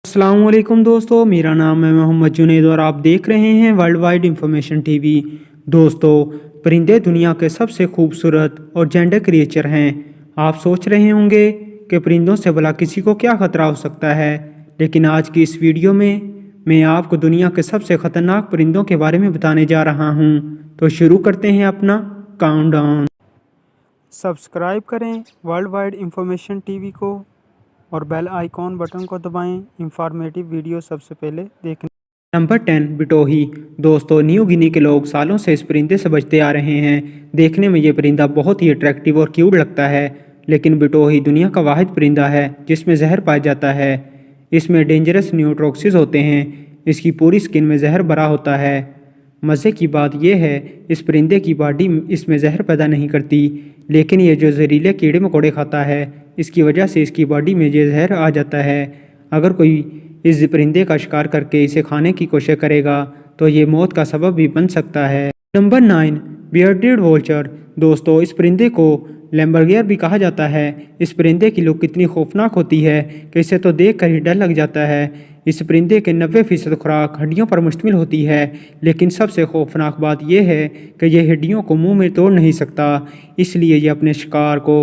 अस्सलाम वालेकुम दोस्तों, मेरा नाम है मोहम्मद जुनैद और आप देख रहे हैं वर्ल्ड वाइड इंफॉर्मेशन टीवी। दोस्तों, परिंदे दुनिया के सबसे खूबसूरत और जेंडर क्रिएचर हैं। आप सोच रहे होंगे कि परिंदों से भला किसी को क्या खतरा हो सकता है, लेकिन आज की इस वीडियो में मैं आपको दुनिया के सबसे ख़तरनाक परिंदों के बारे में बताने जा रहा हूँ। तो शुरू करते हैं अपना काउंटडाउन। सब्सक्राइब करें वर्ल्ड वाइड इंफॉर्मेशन टीवी को और बेल आइकॉन बटन को दबाएं इंफॉर्मेटिव वीडियो सबसे पहले देखने। नंबर 10, बिटोही। दोस्तों, न्यू गिनी के लोग सालों से इस परिंदे से बचते आ रहे हैं। देखने में ये परिंदा बहुत ही अट्रैक्टिव और क्यूट लगता है, लेकिन बिटोही दुनिया का वाहिद परिंदा है जिसमें जहर पाया जाता है। इसमें डेंजरस न्यूट्रॉक्सिस होते हैं। इसकी पूरी स्किन में जहर भरा होता है। मज़े की बात यह है, इस परिंदे की बॉडी इसमें जहर पैदा नहीं करती, लेकिन ये जो जहरीले कीड़े मकोड़े खाता है, इसकी वजह से इसकी बॉडी में ये जहर आ जाता है। अगर कोई इस परिंदे का शिकार करके इसे खाने की कोशिश करेगा तो ये मौत का सबब भी बन सकता है। Number 9, bearded vulture. दोस्तों, इस परिंदे को लैम्बर्गियर भी कहा जाता है। इस परिंदे की लुक इतनी खौफनाक होती है कि इसे तो देख कर ही डर लग जाता है। इस परिंदे के 90% खुराक हड्डियों पर मुश्तमिल होती है, लेकिन सबसे खौफनाक बात यह है कि यह हड्डियों को मुंह में तोड़ नहीं सकता, इसलिए यह अपने शिकार को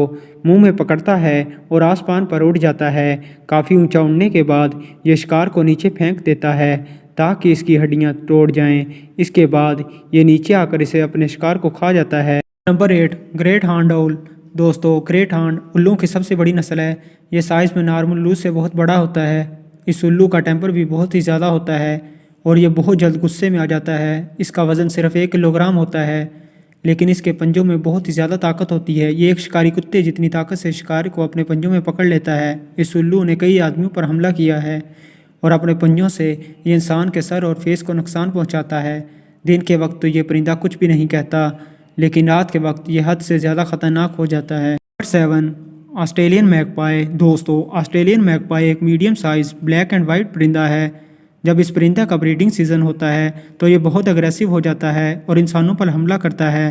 मुंह में पकड़ता है और आसमान पर उड़ जाता है। काफ़ी ऊंचा उड़ने के बाद यह शिकार को नीचे फेंक देता है ताकि इसकी हड्डियां तोड़ जाएं। इसके बाद ये नीचे आकर इसे अपने शिकार को खा जाता है। Number 8, great horned owl. दोस्तों, ग्रेट हॉर्न उल्लू की सबसे बड़ी नस्ल है। ये साइज़ में नॉर्मल उल्लू से बहुत बड़ा होता है। इस उल्लू का टेम्पर भी बहुत ही ज़्यादा होता है और ये बहुत जल्द गुस्से में आ जाता है। इसका वज़न सिर्फ 1 किलोग्राम होता है, लेकिन इसके पंजों में बहुत ही ज़्यादा ताकत होती है। ये एक शिकारी कुत्ते जितनी ताकत से शिकार को अपने पंजों में पकड़ लेता है। इस उल्लू ने कई आदमियों पर हमला किया है और अपने पंजों से ये इंसान के सर और फेस को नुकसान पहुंचाता है। दिन के वक्त तो ये परिंदा कुछ भी नहीं कहता, लेकिन रात के वक्त ये हद से ज़्यादा ख़तरनाक हो जाता है। Number 7, Australian magpie. दोस्तों, ऑस्ट्रेलियन मैगपाई एक medium size black and white परिंदा है। जब इस परिंदा का ब्रीडिंग सीज़न होता है तो ये बहुत अग्रेसिव हो जाता है और इंसानों पर हमला करता है।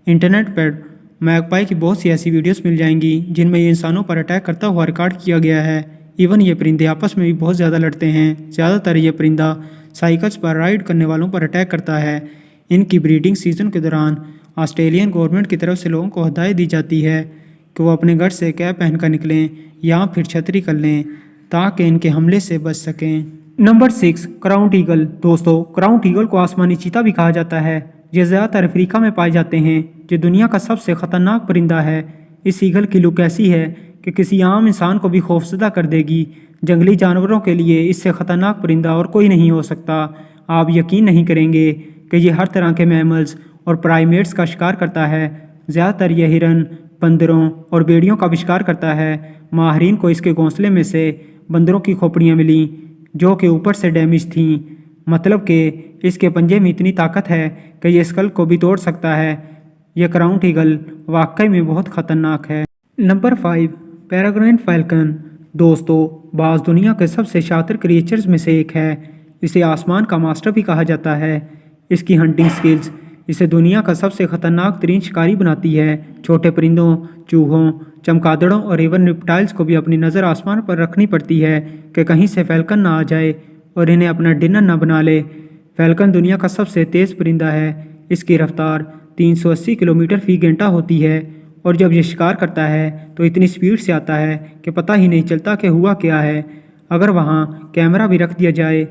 इंटरनेट पर मैगपाई की बहुत सी ऐसी वीडियोस मिल जाएंगी जिनमें ये इंसानों पर अटैक करता हुआ रिकॉर्ड किया गया है। इवन ये परिंदे आपस में भी बहुत ज़्यादा लड़ते हैं। ज़्यादातर ये परिंदा साइकिल्स पर राइड करने वालों पर अटैक करता है। इनकी ब्रीडिंग सीज़न के दौरान ऑस्ट्रेलियन गवर्नमेंट की तरफ से लोगों को हदायत दी जाती है कि वो अपने घर से कैप पहन कर निकलें या फिर छतरी कर लें ताकि इनके हमले से बच सकें। Number 6, crown eagle. दोस्तों, क्राउन ईगल को आसमानी चीता भी कहा जाता है। ये ज़्यादातर अफ्रीका में पाए जाते हैं। ये दुनिया का सबसे ख़तरनाक परिंदा है। इस ईगल की लुक ऐसी है कि किसी आम इंसान को भी खौफजदा कर देगी। जंगली जानवरों के लिए इससे ख़तरनाक परिंदा और कोई नहीं हो सकता। आप यकीन नहीं करेंगे कि ये हर तरह के मैमल्स और प्राइमेट्स का शिकार करता है। ज़्यादातर यह हिरन, बंदरों और भेड़ियों का भी शिकार करता है। माहिरीन को इसके घोंसले में से बंदरों की खोपड़ियाँ मिलीं जो कि ऊपर से डैमेज थीं। मतलब कि इसके पंजे में इतनी ताकत है कि ये स्कल को भी तोड़ सकता है। यह क्राउन ईगल वाकई में बहुत ख़तरनाक है। Number 5, पेरेग्राइन falcon. दोस्तों, बाज दुनिया के सबसे शातिर क्रिएचर्स में से एक है। इसे आसमान का मास्टर भी कहा जाता है। इसकी हंटिंग स्किल्स इसे दुनिया का सबसे ख़तरनाक तरीन शिकारी बनाती है। छोटे परिंदों, चूहों, चमगादड़ों और इवन रिप्टाइल्स को भी अपनी नज़र आसमान पर रखनी पड़ती है कि कहीं से फैल्कन ना आ जाए और इन्हें अपना डिनर ना बना ले। फैल्कन दुनिया का सबसे तेज़ परिंदा है। इसकी रफ्तार 380 किलोमीटर फी घंटा होती है और जब ये शिकार करता है तो इतनी स्पीड से आता है कि पता ही नहीं चलता कि हुआ क्या है। अगर वहाँ कैमरा भी रख दिया जाए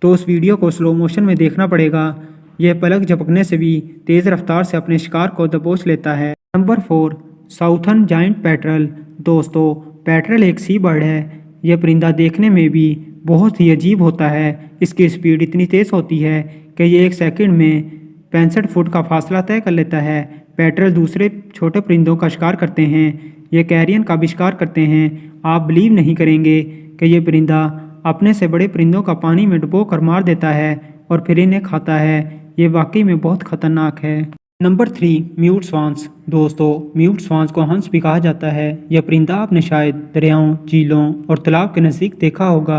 तो उस वीडियो को स्लो मोशन में देखना पड़ेगा। यह पलक झपकने से भी तेज़ रफ्तार से अपने शिकार को दबोच लेता है। Number 4, southern giant petrel. दोस्तों, पैट्रल एक सी बर्ड है। यह परिंदा देखने में भी बहुत ही अजीब होता है। इसकी स्पीड इतनी तेज़ होती है कि ये 1 सेकंड में 65 फुट का फासला तय कर लेता है। पैट्रल दूसरे छोटे परिंदों का शिकार करते हैं। ये कैरियन का भी शिकार करते हैं। आप बिलीव नहीं करेंगे कि ये परिंदा अपने से बड़े परिंदों का पानी में डुबो कर मार देता है और फिर इन्हें खाता है। ये वाकई में बहुत ख़तरनाक है। Number 3, mute swans. दोस्तों, म्यूट स्वान्स को हंस भी कहा जाता है। यह परिंदा आपने शायद दरियाओं, झीलों और तालाब के नज़दीक देखा होगा।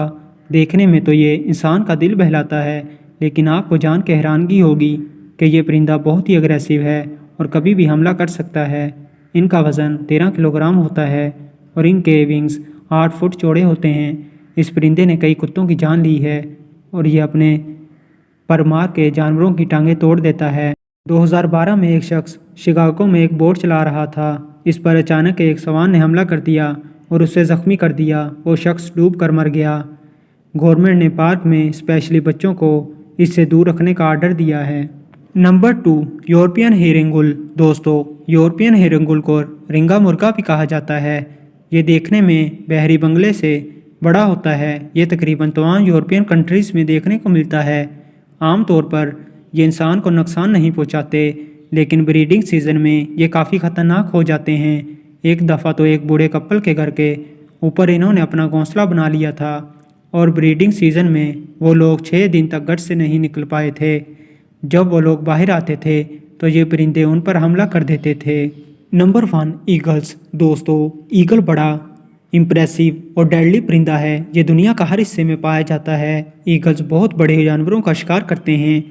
देखने में तो ये इंसान का दिल बहलाता है, लेकिन आपको जान के हैरानगी होगी कि ये परिंदा बहुत ही अग्रेसिव है और कभी भी हमला कर सकता है। इनका वज़न 13 किलोग्राम होता है और इनके विंग्स 8 फुट चौड़े होते हैं। इस परिंदे ने कई कुत्तों की जान ली है और ये अपने पर मार के जानवरों की टांगें तोड़ देता है। 2012 में एक शख्स शिकागो में एक बोट चला रहा था। इस पर अचानक एक स्वान ने हमला कर दिया और उसे जख्मी कर दिया। वो शख्स डूब कर मर गया। गवर्नमेंट ने पार्क में स्पेशली बच्चों को इससे दूर रखने का आर्डर दिया है। Number 2, European herring gull. दोस्तों, यूरोपियन हिरिंगुल को रिंगा मुर्गा भी कहा जाता है। ये देखने में बहरी बंगले से बड़ा होता है। ये तकरीबन तमाम यूरोपियन कंट्रीज़ में देखने को मिलता है। आमतौर पर ये इंसान को नुकसान नहीं पहुंचाते, लेकिन ब्रीडिंग सीज़न में ये काफ़ी ख़तरनाक हो जाते हैं। एक दफ़ा तो एक बूढ़े कपल के घर के ऊपर इन्होंने अपना घोंसला बना लिया था और ब्रीडिंग सीज़न में वो लोग 6 दिन तक घर से नहीं निकल पाए थे। जब वो लोग बाहर आते थे तो ये परिंदे उन पर हमला कर देते थे। Number 1, eagles. दोस्तों, ईगल बड़ा इम्प्रेसिव और डेडली परिंदा है। ये दुनिया का हर हिस्से में पाया जाता है। ईगल्स बहुत बड़े जानवरों का शिकार करते हैं।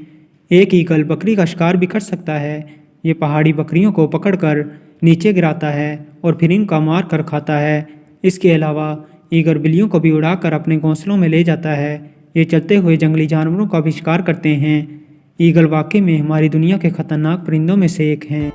एक ईगल बकरी का शिकार भी कर सकता है। ये पहाड़ी बकरियों को पकड़कर नीचे गिराता है और फिर इनका मार कर खाता है। इसके अलावा ईगल बिल्लियों को भी उड़ाकर अपने घोंसलों में ले जाता है। ये चलते हुए जंगली जानवरों का भी शिकार करते हैं। ईगल वाकई में हमारी दुनिया के खतरनाक परिंदों में से एक हैं।